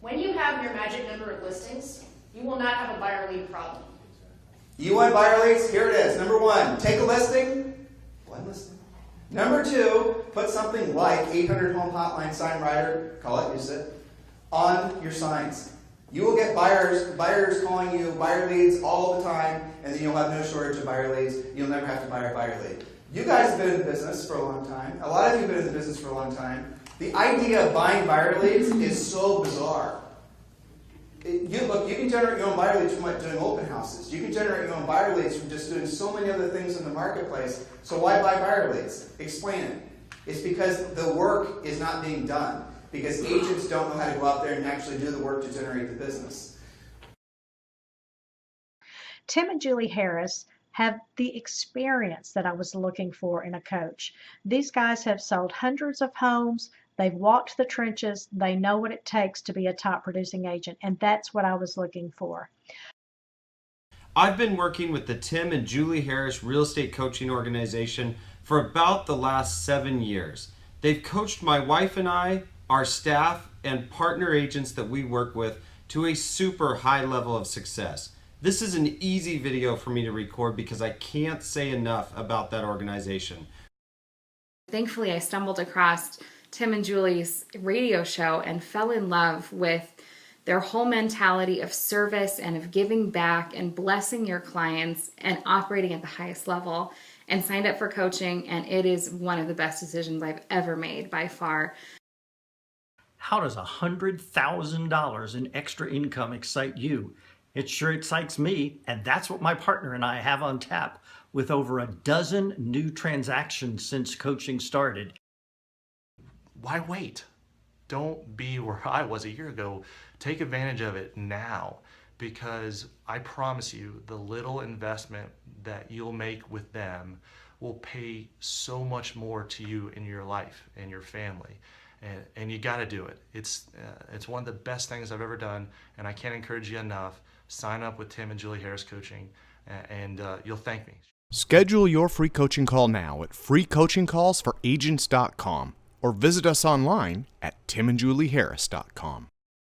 When you have your magic number of listings, you will not have a buyer lead problem. You want buyer leads? Here it is. Number one, take a listing. One listing. Number two, put something like 800 Home Hotline Sign Writer, call it, use it, on your signs. You will get buyers calling you, buyer leads all the time, and then you'll have no shortage of buyer leads. You'll never have to buy a buyer lead. You guys have been in the business for a long time. A lot of you have been in the business for a long time. The idea of buying buyer leads is so bizarre. You can generate your own buyer leads from doing open houses. You can generate your own buyer leads from just doing so many other things in the marketplace. So why buy buyer leads? Explain it. It's because the work is not being done. Because agents don't know how to go out there and actually do the work to generate the business. Tim and Julie Harris have the experience that I was looking for in a coach. These guys have sold hundreds of homes. They've walked the trenches. They know what it takes to be a top producing agent, and that's what I was looking for. I've been working with the Tim and Julie Harris Real Estate Coaching Organization for about the last 7 years. They've coached my wife and I, our staff, and partner agents that we work with to a super high level of success. This is an easy video for me to record because I can't say enough about that organization. Thankfully, I stumbled across Tim and Julie's radio show and fell in love with their whole mentality of service and of giving back and blessing your clients and operating at the highest level, and signed up for coaching, and it is one of the best decisions I've ever made by far. How does $100,000 in extra income excite you? It sure excites me, and that's what my partner and I have on tap, with over a dozen new transactions since coaching started. Why wait? Don't be where I was a year ago. Take advantage of it now, because I promise you the little investment that you'll make with them will pay so much more to you in your life and your family. And you got to do it. It's one of the best things I've ever done, and I can't encourage you enough. Sign up with Tim and Julie Harris Coaching, and you'll thank me. Schedule your free coaching call now at freecoachingcallsforagents.com or visit us online at timandjulieharris.com.